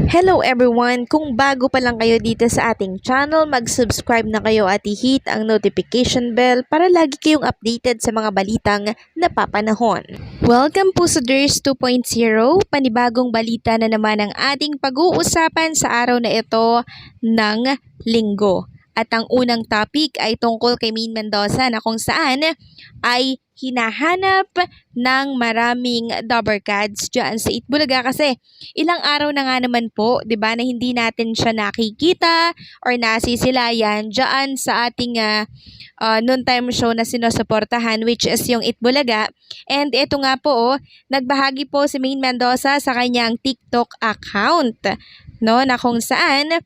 Hello everyone! Kung bago pa lang kayo dito sa ating channel, mag-subscribe na kayo at i-hit ang notification bell para lagi kayong updated sa mga balitang napapanahon. Welcome po sa DIRS 2.0, panibagong balita na naman ang ating pag-uusapan sa araw na ito ng linggo. At ang unang topic ay tungkol kay Maine Mendoza na kung saan ay hinahanap ng maraming Dobercats dyan sa Itbulaga kasi ilang araw na nga naman po, 'di ba, na hindi natin siya nakikita or nasisilayan diyan sa ating noontime show na sinusuportahan, which is yung Itbulaga. And ito nga po, nagbahagi po si Maine Mendoza sa kanyang TikTok account, no, na kung saan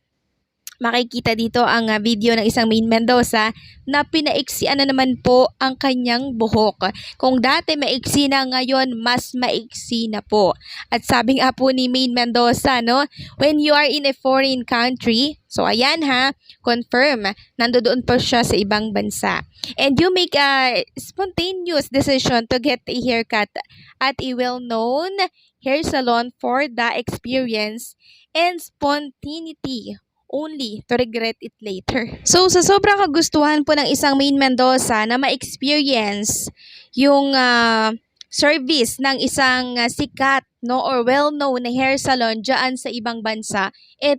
makikita dito ang video ng isang Maine Mendoza na pinaiksian na naman po ang kanyang buhok. Kung dati maiksi na, ngayon mas maiksi na po. At sabi nga po ni Maine Mendoza, no, when you are in a foreign country, so ayan ha, confirm, nandoon po siya sa ibang bansa. And you make a spontaneous decision to get a haircut at a well-known hair salon for the experience and spontaneity only to regret it later. So, sa sobrang kagustuhan po ng isang Maine Mendoza na ma-experience yung service ng isang sikat, no, or well-known na hair salon dyan sa ibang bansa,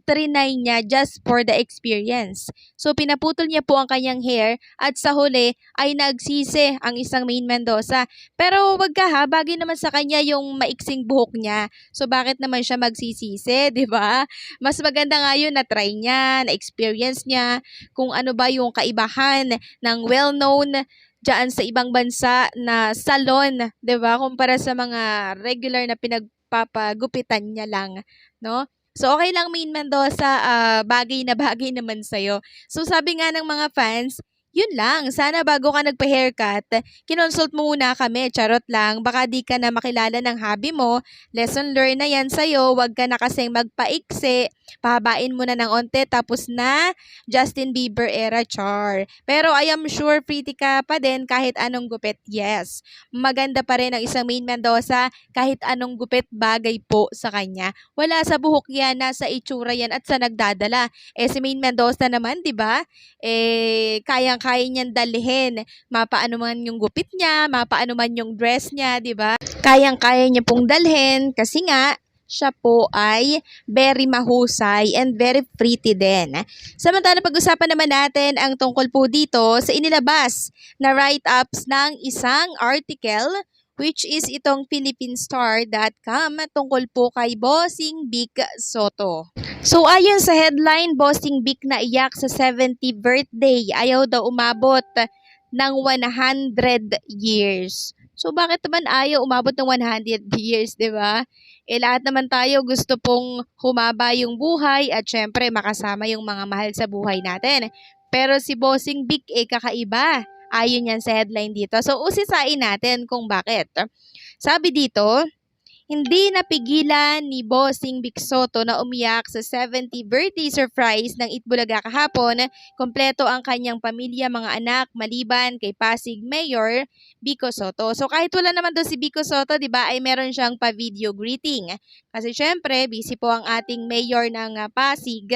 trinay niya just for the experience. So, pinaputol niya po ang kanyang hair at sa huli ay nagsisi ang isang Maine Mendoza. Pero wag ka ha, bagay naman sa kanya yung maiksing buhok niya. So, bakit naman siya magsisisi, di ba? Mas maganda nga yun na try niya, na experience niya, kung ano ba yung kaibahan ng well-known dyan sa ibang bansa na salon, 'di ba? Kumpara sa mga regular na pinagpapagupitan niya lang, no? So okay lang Maine Mendoza, bagay na bagay naman sa'yo. So sabi nga ng mga fans, yun lang, sana bago ka nagpa-haircut, kinonsult mo muna kami, charot lang, baka di ka na makilala ng hobby mo, lesson learned na yan sa'yo, wag ka na kasing magpaiksi, pahabain mo na ng onte, tapos na Justin Bieber era, char. Pero I am sure pretty ka pa din kahit anong gupit, yes. Maganda pa rin ang isang Maine Mendoza kahit anong gupit bagay po sa kanya. Wala sa buhok yan, nasa itsura yan at sa nagdadala. Si Maine Mendoza naman, di ba? Kayang-kaya niyang dalhin. Mapaano man yung gupit niya, mapaano man yung dress niya, di ba? Kayang-kaya niya pong dalhin kasi nga, siya po ay very mahusay and very pretty din. Samantala, pag-usapan naman natin ang tungkol po dito sa inilabas na write-ups ng isang article which is itong PhilippineStar.com tungkol po kay Bossing Vic Soto. So ayon sa headline, Bossing Vic na iyak sa 70th birthday. Ayaw daw umabot ng 100 years. So bakit naman ayaw umabot ng 100 years, 'di ba? Lahat naman tayo gusto pong humaba yung buhay at syempre makasama yung mga mahal sa buhay natin. Pero si Bossing Vic kakaiba. Ayon yan sa headline dito. So usisain natin kung bakit. Sabi dito, hindi napigilan ni Bossing Vic Soto na umiyak sa 70th birthday surprise ng Itbulaga kahapon. Kompleto ang kanyang pamilya, mga anak, maliban kay Pasig Mayor Vico Soto. So kahit wala naman doon si Vico Soto, 'di ba, ay meron siyang pa-video greeting. Kasi syempre, busy po ang ating mayor ng Pasig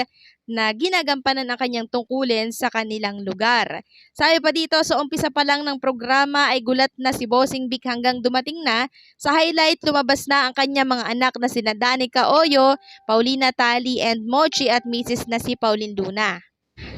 na ginagampanan ang kanyang tungkulin sa kanilang lugar. Sabi pa dito, sa umpisa pa lang ng programa ay gulat na si Bossing Vic hanggang dumating na sa highlight, lumabas na ang kanyang mga anak na sina Danica Oyo, Paulina Tali, and Mochi at Mrs. na si Pauline Luna.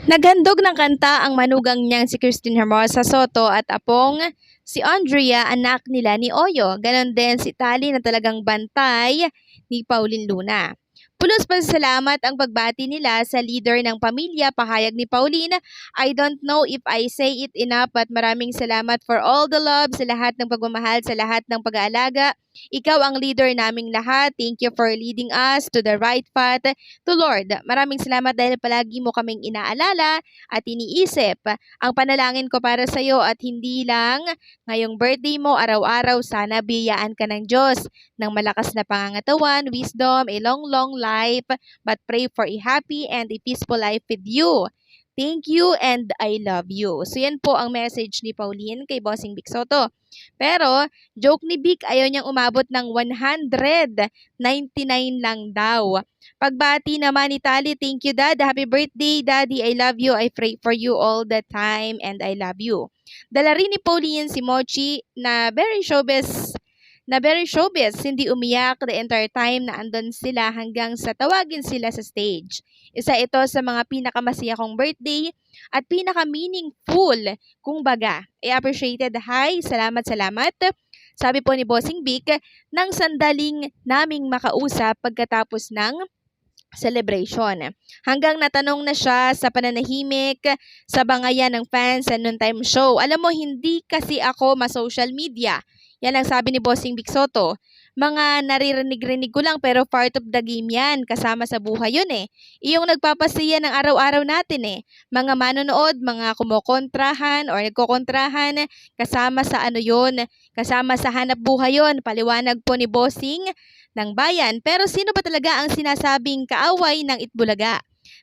Naghandog ng kanta ang manugang niyang si Christine Hermosa Soto at apong si Andrea, anak nila ni Oyo. Ganon din si Tali na talagang bantay ni Pauline Luna. Pulos pasasalamat ang pagbati nila sa leader ng pamilya, pahayag ni Pauline. I don't know if I say it enough but maraming salamat for all the love, sa lahat ng pagmamahal, sa lahat ng pag-aalaga. Ikaw ang leader naming lahat. Thank you for leading us to the right path to Lord. Maraming salamat dahil palagi mo kaming inaalala at iniisip. Ang panalangin ko para sa iyo at hindi lang ngayong birthday mo, araw-araw sana biyayaan ka ng Diyos ng malakas na pangangatawan, wisdom, a long life, but pray for a happy and a peaceful life with you. Thank you and I love you. So yan po ang message ni Pauline kay Bossing Vic Soto. Pero joke ni Vic, ayaw niyang umabot ng 199 lang daw. Pagbati naman ni Tali, thank you Dad. Happy birthday Daddy. I love you. I pray for you all the time and I love you. Dala rin ni Pauline si Mochi na very showbiz, hindi umiyak the entire time na andun sila hanggang sa tawagin sila sa stage. Isa ito sa mga pinakamasaya kong birthday at pinaka-meaningful, kung baga. Appreciated, hi, salamat. Sabi po ni Bossing Vic, nang sandaling naming makausap pagkatapos ng celebration. Hanggang natanong na siya sa pananahimik sa bangayan ng fans sa noontime show. Alam mo, hindi kasi ako ma-social media. Yan ang sabi ni Bossing Vic Soto. Mga naririnig-rinig ko lang pero part of the game yan. Kasama sa buhay yun eh. Iyong nagpapasiya ng araw-araw natin eh. Mga manonood, mga kumukontrahan or nagkokontrahan, kasama sa ano yun, kasama sa hanap buhay yun. Paliwanag po ni Bossing ng bayan. Pero sino ba talaga ang sinasabing kaaway ng Itbulaga?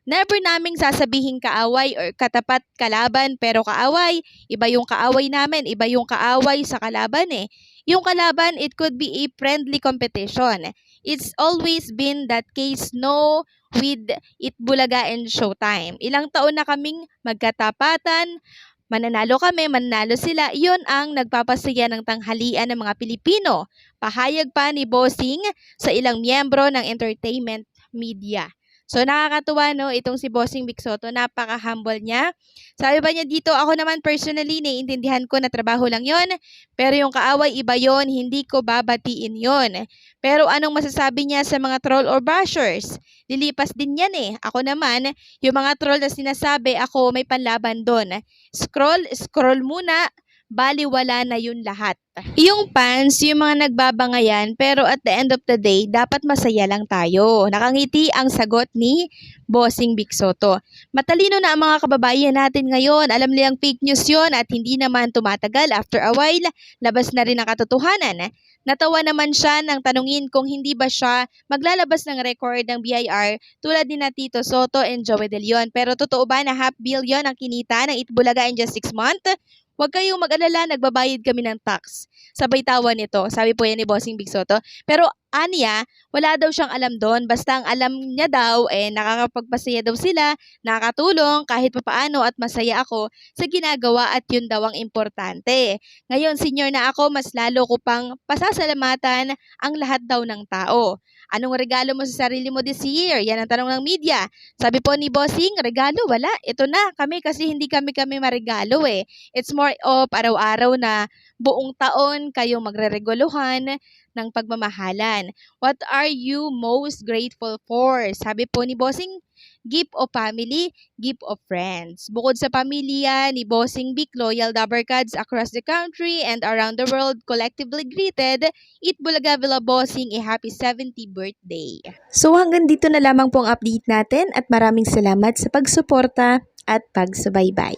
Never naming sasabihing kaaway or katapat kalaban, pero kaaway, iba yung kaaway namin, iba yung kaaway sa kalaban eh. Yung kalaban, it could be a friendly competition. It's always been that case, no, with Itbulaga and Showtime. Ilang taon na kaming magkatapatan, mananalo kami, mananalo sila, yun ang nagpapasaya ng tanghalian ng mga Pilipino. Pahayag pa ni Bossing sa ilang miyembro ng entertainment media. So nakakatuwa no, itong si Bossing Vic Soto, napaka-humble niya. Sabi ba niya dito, ako naman personally, naiintindihan ko na trabaho lang yon, pero yung kaaway iba yon, hindi ko babatiin yon. Pero anong masasabi niya sa mga troll or bashers? Lilipas din yan eh. Ako naman, yung mga troll na sinasabi, ako may panlaban doon. Scroll muna, baliwala na yun lahat. Yung fans, yung mga nagbabangayan, pero at the end of the day, dapat masaya lang tayo. Nakangiti ang sagot ni Bossing Vic Soto. Matalino na ang mga kababayan natin ngayon. Alam nilang fake news yun at hindi naman tumatagal. After a while, labas na rin ang katotohanan. Natawa naman siya nang tanungin kung hindi ba siya maglalabas ng record ng BIR tulad ni na Tito Soto and Joey De Leon. Pero totoo ba na half billion ang kinita ng Itbulaga in just 6 months? Huwag kayong mag-alala, nagbabayad kami ng tax. Sabay tawa nito, sabi po yan ni Bossing Vic Soto. Pero aniya, wala daw siyang alam doon. Basta ang alam niya daw, nakakapagpasaya daw sila, nakakatulong kahit papaano at masaya ako sa ginagawa at yun daw ang importante. Ngayon, senior na ako, mas lalo ko pang pasasalamatan ang lahat daw ng tao. Anong regalo mo sa sarili mo this year? Yan ang tanong ng media. Sabi po ni Bossing, regalo, wala. Ito na, kami kasi hindi kami maregalo eh. It's more of araw-araw na buong taon kayong magrereguluhan ng pagmamahalan. What are you most grateful for? Sabi po ni Bossing, gift of family, gift of friends. Bukod sa pamilya ni Bossing Vic, loyal Dabarkads across the country and around the world collectively greeted Itbulaga Villa Bossing a happy 70th birthday. So hanggang dito na lamang po ang update natin at maraming salamat sa pagsuporta at pagsubaybay.